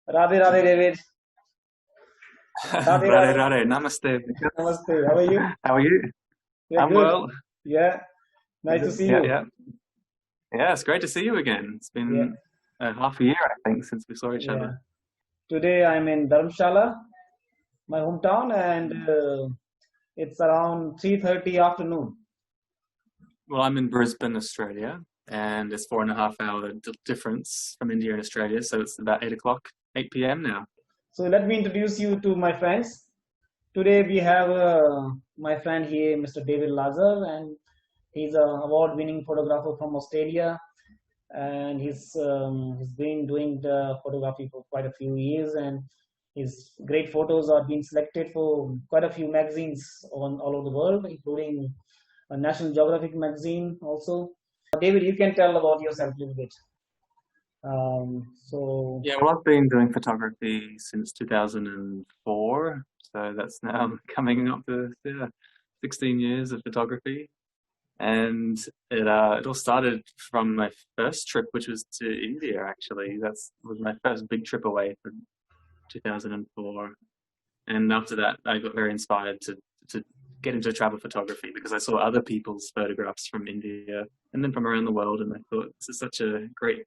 Radhe Radhe David. Radhe Radhe Radhe. Radhe, Namaste. Namaste. How are you? How are you? Yeah, I'm good. well. Yeah, nice to see Yeah, you. yeah. Yeah, it's great to see you again. It's Yeah, been half a year, I think, since we saw each yeah. other. Today I'm in Dharamshala, my hometown, and it's around 3:30 afternoon. Well, I'm in Brisbane, Australia, and it's 4.5 hour difference from India and Australia, so it's about 8 o'clock, 8 p.m. now. So let me introduce you to my friends. Today we have my friend here, Mr. David Lazar, and he's an award-winning photographer from Australia, and he's been doing the photography for quite a few years, and his great photos are being selected for quite a few magazines on all over the world, including a National Geographic magazine also. David, you can tell about yourself a little bit. So Yeah, well, I've been doing photography since 2004, so that's now coming up to 16 years of photography. And it all started from my first trip, which was to India. Actually, that was my first big trip away from 2004. And after that, I got very inspired to get into travel photography because I saw other people's photographs from India and then from around the world, and I thought this is such a great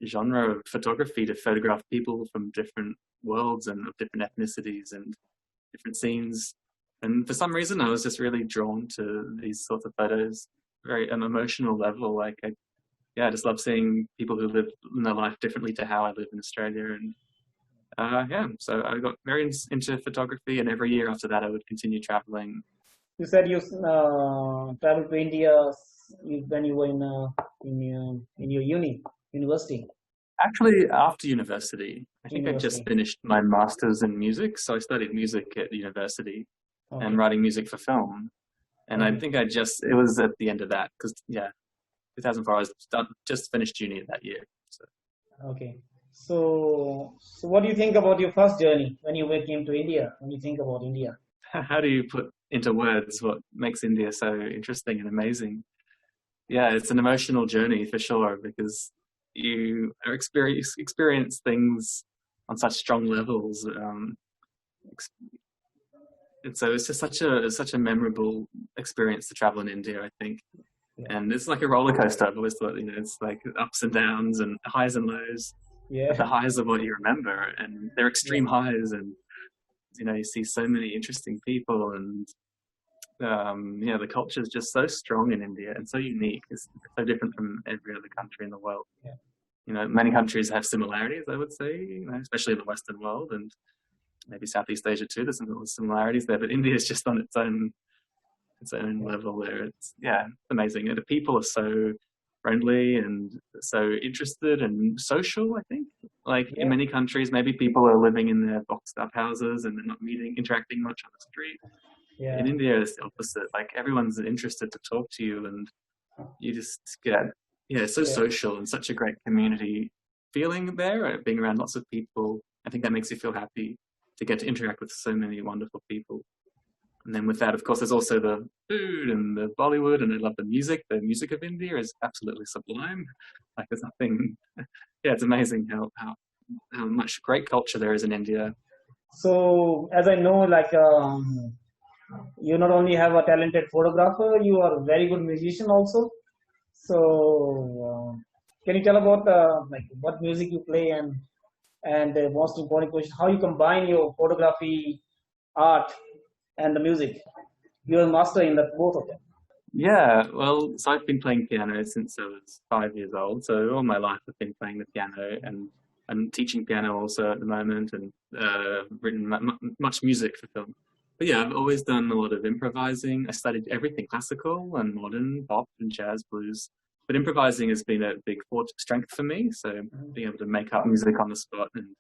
genre of photography to photograph people from different worlds and of different ethnicities and different scenes. And for some reason, I was just really drawn to these sorts of photos, very an emotional level. Like, I just love seeing people who live their life differently to how I live in Australia. And so I got very into photography, and every year after that, I would continue traveling. you said you traveled to India when you were in your university. Actually, after university, I think I just University. finished my master's in music. So I studied music at university and Okay. writing music for film. And I Okay. think it was at the end of that because, 2004, I was just finished uni that year. So. Okay. So what do you think about your first journey when you came to India? When you think about India? How do you put into words what makes India so interesting and amazing? Yeah, it's an emotional journey for sure because you experience things on such strong levels. And so it's just such a memorable experience to travel in India, I think. Yeah. And it's like a roller coaster. I've always thought, it's like ups and downs and highs and lows. But the Yeah. highs are what you remember, and they're extreme highs, and you see so many interesting people, and the culture is just so strong in India and so unique. It's so different from every other country in the world. Yeah. Many countries have similarities, I would say, especially in the Western world and maybe Southeast Asia too. There's some similarities there, but India is just on its own level there. It's amazing. And the people are so friendly and so interested and social, I think. Like in many countries, maybe people are living in their boxed up houses and they're not interacting much on the street. Yeah. In India, it's the opposite. Like everyone's interested to talk to you, and you just get so social and such a great community feeling there. Being around lots of people, I think that makes you feel happy to get to interact with so many wonderful people. And then with that, of course, there's also the food and the Bollywood, and I love the music. The music of India is absolutely sublime. Like there's nothing. It's amazing how much great culture there is in India. So as I know, like you not only have a talented photographer, you are a very good musician also. So can you tell about like what music you play and the most important question, how you combine your photography, art, and the music? You're a master in that both of them. Yeah, well, so I've been playing piano since I was 5 years old. So all my life I've been playing the piano, and I'm teaching piano also at the moment, and written much music for film. But yeah, I've always done a lot of improvising. I studied everything classical and modern, pop and jazz, blues. But improvising has been a big strength for me. So being able to make up music on the spot, and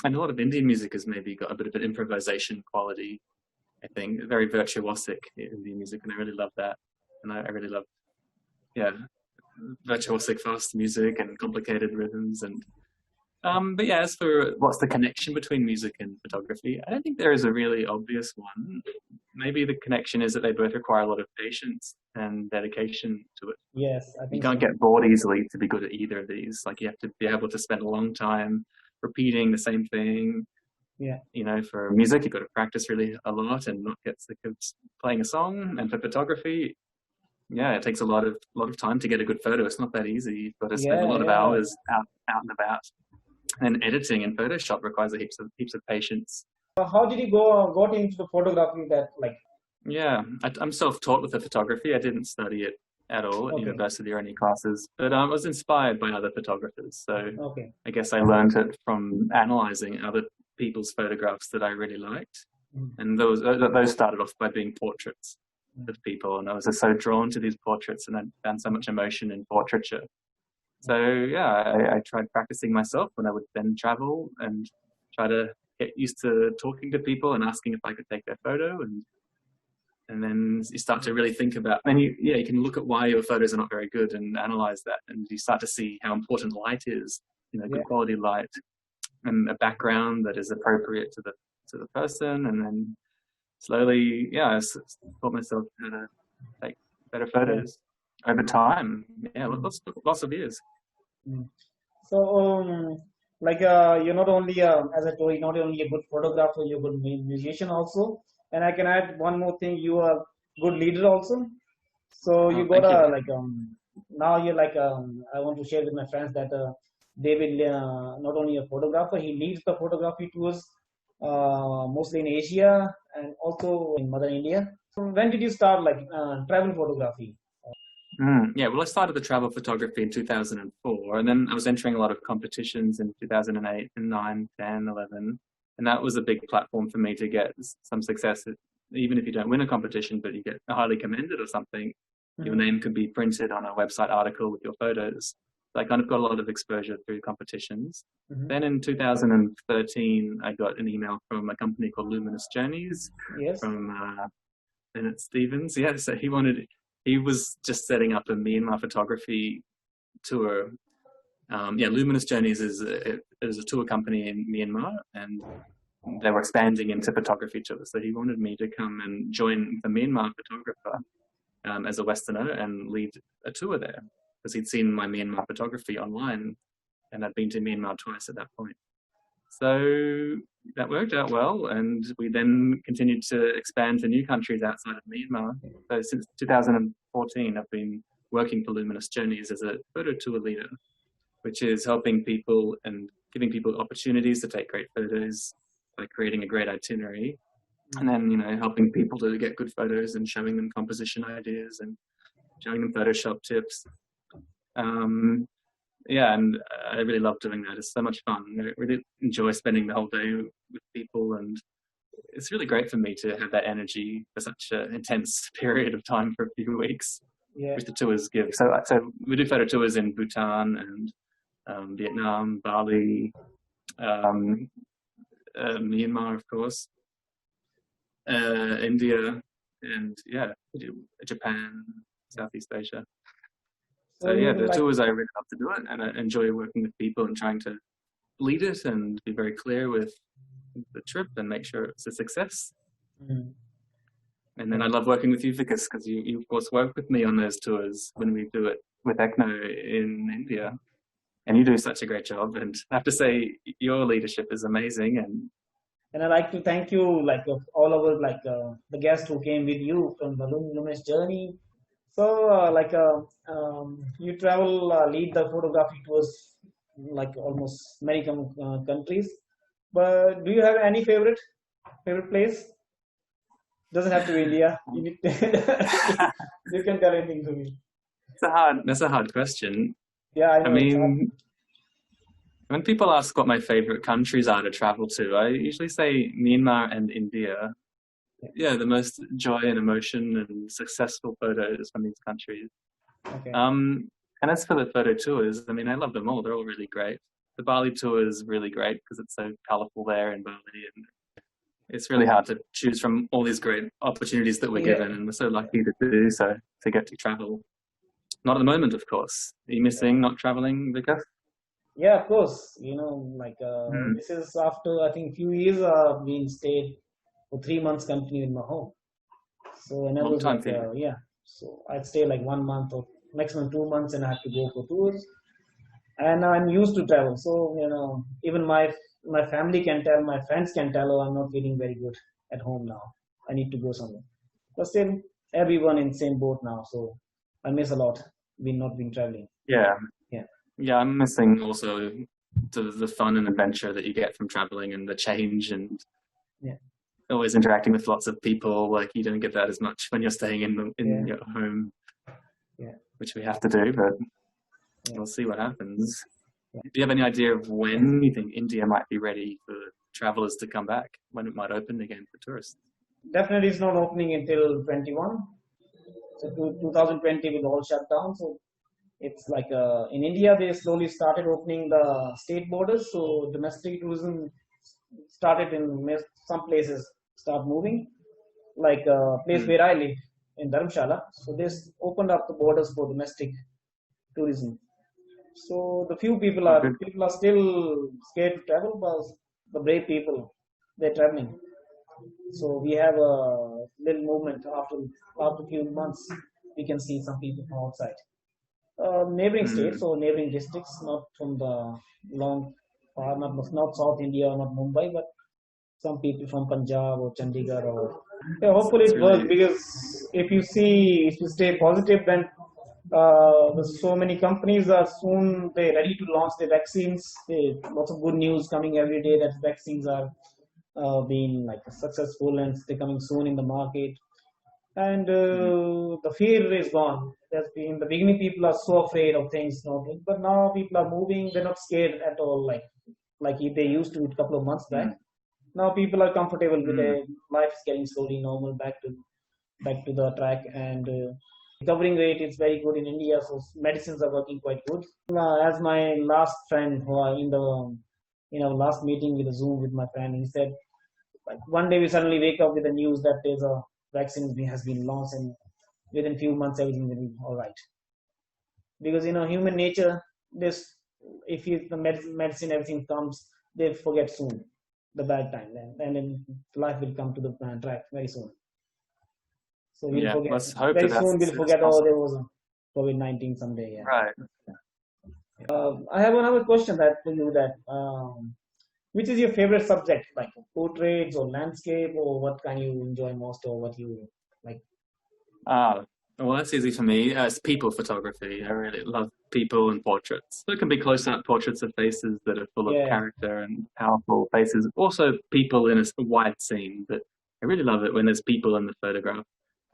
a lot of Indian music has maybe got a bit of an improvisation quality. I think very virtuosic Indian music, and I really love that. And I really love, virtuosic fast music and complicated rhythms, and But yeah, as for what's the connection between music and photography, I don't think there is a really obvious one. Maybe the connection is that they both require a lot of patience and dedication to it. Yes, I You think can't so. get bored easily to be good at either of these. Like you have to be able to spend a long time repeating the same thing. Yeah, You know, for music, you've got to practice really a lot and not get sick of playing a song. And for photography, yeah, it takes a lot of time to get a good photo. It's not that easy. You've got to spend a yeah, lot of yeah. hours out and about. And editing in Photoshop requires heaps of patience. How did you got into the photography that like? Yeah, I'm self-taught with the photography. I didn't study it at all at Okay, university or any classes, but I was inspired by other photographers. So okay. I guess I learned it from analyzing other people's photographs that I really liked. Mm. And those started off by being portraits of people, and I was just so drawn to these portraits, and I found so much emotion in portraiture. So yeah, I tried practicing myself when I would then travel and try to get used to talking to people and asking if I could take their photo, and then you start to really think about, and you can look at why your photos are not very good and analyze that, and you start to see how important light is, Yeah, good quality light and a background that is appropriate to the person, and then slowly, I taught myself how to take better yeah. photos over time. Yeah, lots of years. Mm. So, like, you're not only, as I told you, not only a good photographer, you're a good musician also. And I can add one more thing: you are a good leader also. So you Oh, got thank you. now you're like I want to share with my friends that David not only a photographer, he leads the photography tours mostly in Asia and also in Mother India. So when did you start like travel photography? Yeah, well, I started the travel photography in 2004, and then I was entering a lot of competitions in 2008 and 9, 10, 11, and that was a big platform for me to get some success. Even if you don't win a competition, but you get highly commended or something, your name could be printed on a website article with your photos. So I kind of got a lot of exposure through competitions. Mm-hmm. Then in 2013, I got an email from a company called Luminous Journeys Yes. from Bennett Stevens. Yeah, so he was just setting up a Myanmar photography tour. Luminous Journeys is a tour company in Myanmar, and they were expanding into photography tours. So he wanted me to come and join the Myanmar photographer as a Westerner and lead a tour there, because he'd seen my Myanmar photography online, and I'd been to Myanmar twice at that point. So that worked out well, and we then continued to expand to new countries outside of Myanmar. So since 2014, I've been working for Luminous Journeys as a photo tour leader, which is helping people and giving people opportunities to take great photos by creating a great itinerary, and then helping people to get good photos and showing them composition ideas and showing them Photoshop tips. And I really love doing that. It's so much fun. I really enjoy spending the whole day with people, and it's really great for me to have that energy for such an intense period of time for a few weeks, which the tours give. So we do photo tours in Bhutan and Vietnam, Bali, Myanmar, of course, India, and Japan, Southeast Asia. So the tours, I really love to do it, and I enjoy working with people and trying to lead it and be very clear with the trip and make sure it's a success. Mm-hmm. And then I love working with you, because you of course work with me on those tours when we do it with Ekno in India, and you do such a great job. And I have to say, your leadership is amazing. And I'd like to thank you, like all over, like the guests who came with you from the Luminous Journey. So, you travel, lead the photography tours, like almost many countries. But do you have any favorite place? Doesn't have to be India. You can tell anything to me. That's a hard question. Yeah, I know. I mean, when people ask what my favorite countries are to travel to, I usually say Myanmar and India. Yeah, the most joy and emotion and successful photos from these countries. Okay. And as for the photo tours, I mean, I love them all. They're all really great. The Bali tour is really great because it's so colorful there in Bali, and it's really hard to choose from all these great opportunities that we're given, and we're so lucky to do so, to get to travel. Not at the moment, of course. Are you missing not traveling, Vikas? Yeah, of course. Like Hmm. this is after I think few years being stayed for 3 months continuing in my home. So and I Long was time like, for you. yeah. So I'd stay like 1 month or maximum 2 months, and I have to go for tours. And I'm used to travel, so even my family can tell, my friends can tell, oh, I'm not feeling very good at home now. I need to go somewhere. But still, everyone in same boat now. So I miss a lot. Been not been traveling. Yeah, Yeah, yeah. I'm missing also the fun and adventure that you get from traveling and the change and yeah, always interacting with lots of people. Like you don't get that as much when you're staying in yeah, your home, yeah, which we have to do. But yeah, we'll see what happens. yeah. Do you have any idea of when you think India might be ready for travelers to come back? When it might open again for tourists? Definitely, it's not opening until 21. So 2020 will all shut down. So it's like in India they slowly started opening the state borders. So domestic tourism started in some places start moving. Like place Hmm. where I live in Dharamshala. So they opened up the borders for domestic tourism. So the few people Oh, are good. people are still scared to travel, but the brave people they're traveling. So we have a little movement after a few months. We can see some people from outside, neighboring Hmm. states or neighboring districts, not from the long, far, not South India, not Mumbai, but some people from Punjab or Chandigarh or yeah, hopefully It's it works really because if you stay positive, then there's so many companies are soon they ready to launch the vaccines. Lots of good news coming every day that vaccines are being like successful and they're coming soon in the market. And hmm. the fear is gone. There's been in the beginning people are so afraid of things, but now people are moving. They're not scared at all, like if they used to a couple of months back. Hmm. Now people are comfortable with Hmm. it. Life is getting slowly normal back to the track, and recovering rate is very good in India. So medicines are working quite good. As my last friend who are in the last meeting with a Zoom with my friend, he said like one day we suddenly wake up with the news that there's a vaccine has been launched, and within few months everything will be all right. Because human nature, this if you the medicine everything comes, they forget soon the bad time, and then life will come to the track very soon. So we'll Yeah, forget let's hope very that that's soon. as We'll soon as forget. Oh, there possible. was a COVID-19 someday. Yeah. Right. I have another question that for you. That which is your favorite subject, like portraits or landscape, or what can you enjoy most, or what you like? Ah, well, that's easy for me. It's people photography. I really love people and portraits. So it can be close-up portraits of faces that are full of Yeah, character and powerful faces. Also, people in a wide scene. But I really love it when there's people in the photograph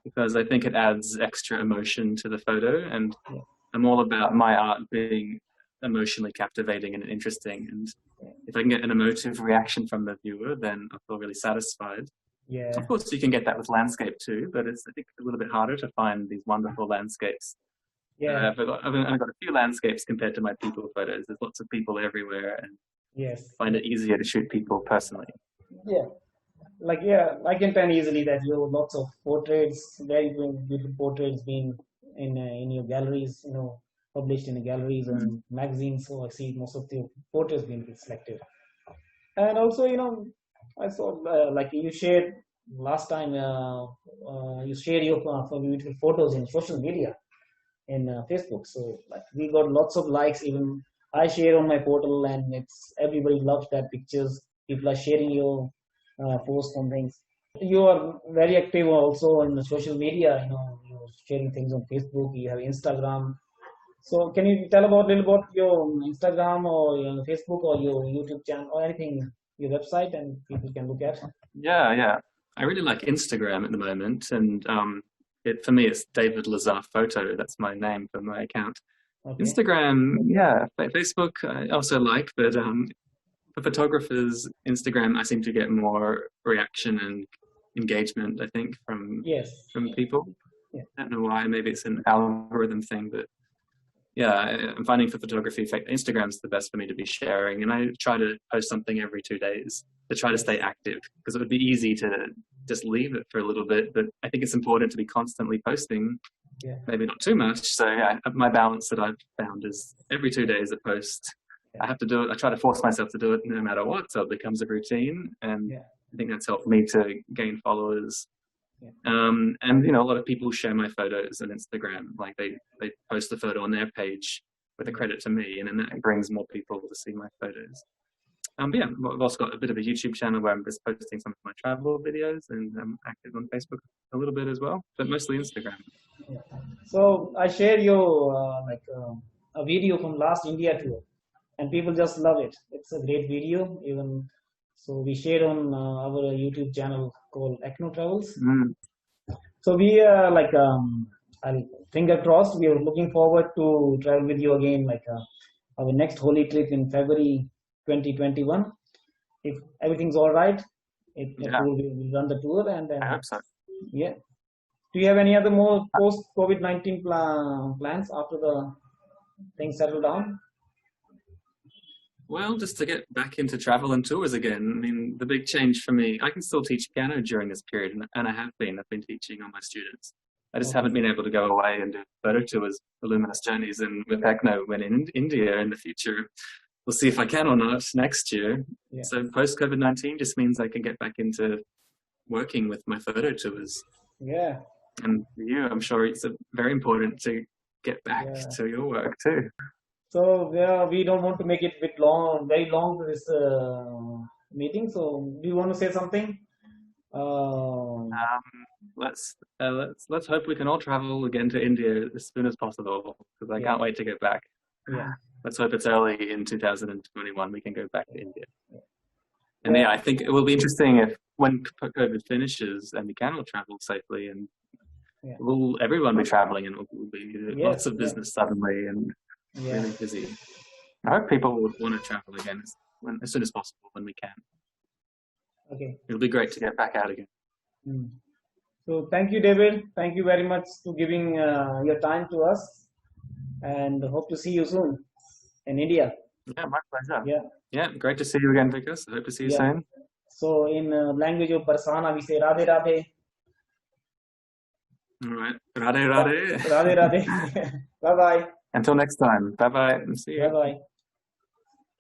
because I think it adds extra emotion to the photo. And yeah, I'm all about my art being emotionally captivating and interesting. And if I can get an emotive reaction from the viewer, then I feel really satisfied. Of yeah, course, you can get that with landscape too, but it's I think a little bit harder to find these wonderful landscapes. yeah. I've got a few landscapes compared to my people photos. There's lots of people everywhere, and Yes, I find yes, it easier to shoot people personally. yeah. Like yeah, I can tell easily that you lots of portraits, very beautiful portraits being in your galleries, published in the galleries Mm. and magazines. So I see most of the portraits being selected. And also, I saw like you shared last time. You shared your beautiful photos in social media in Facebook. So like we got lots of likes. Even I share on my portal, and it's everybody loves that pictures. People are sharing your posts and things. You are very active also on social media. You're sharing things on Facebook. You have Instagram. So can you tell about little about your Instagram or your Facebook or your YouTube channel or anything, your website, and people can look at? Yeah, yeah. I really like Instagram at the moment, and for me, it's David Lazar Photo. That's my name for my account. Okay. Instagram, yeah. Facebook, I also like, but for photographers, Instagram, I seem to get more reaction and engagement. I think Yes. from people. Yeah. I don't know why. Maybe it's an algorithm thing, but yeah, I'm finding for photography, Instagram's the best for me to be sharing, and I try to post something every 2 days to try to stay Yes. active because it would be easy to just leave it for a little bit, but I think it's important to be constantly posting, Yeah. maybe not too much. So yeah, my balance that I've found is every 2 days a post, I have to do it. I try to force myself to do it no matter what, so it becomes a routine. And Yeah. I think that's helped me to gain followers. Yeah. And a lot of people share my photos on Instagram. Like they post a photo on their page with a credit to me, and then that brings more people to see my photos. But yeah, I've also got a bit of a YouTube channel where I'm just posting some of my travel videos, and I'm active on Facebook a little bit as well, but mostly Instagram. Yeah. So I shared your a video from last India tour, and people just love it. It's a great video. Even so, we shared on our YouTube channel called Ekno Travels. So we finger crossed. We are looking forward to travel with you again, our next holy trip in February 2021. If everything's all right, we'll run the tour, and then I hope so. Yeah. Do you have any other more post COVID-19 plans after the things settle down? Well, just to get back into travel and tours again. I mean, the big change for me, I can still teach piano during this period, and I have been. I've been teaching all my students. I just haven't been able to go away and do photo tours for Luminous Journeys and with Ekno when in India in the future. We'll see if I can or not next year. Yeah. So post-COVID-19 just means I can get back into working with my photo tours. Yeah. And for you, I'm sure it's very important to get back to your work too. So we don't want to make it very long to this meeting. So do you want to say something? Let's hope we can all travel again to India as soon as possible, because I can't wait to get back. Yeah. Let's hope it's early in 2021 we can go back to India. And I think it will be interesting if when COVID finishes and we can all travel safely, and will everyone be traveling, and it will be lots of business suddenly and really busy. I hope people would want to travel again as soon as possible when we can. Okay. It'll be great to get back out again. So thank you, David. Thank you very much for giving your time to us, and hope to see you soon in India. Yeah, my pleasure. Yeah. Yeah, great to see you again, Vikas. I hope to see you soon. So in language of Barsana, we say Radhe Radhe. All right. Radhe Radhe. Radhe Radhe. Bye-bye. Until next time. Bye-bye. See you. Bye-bye.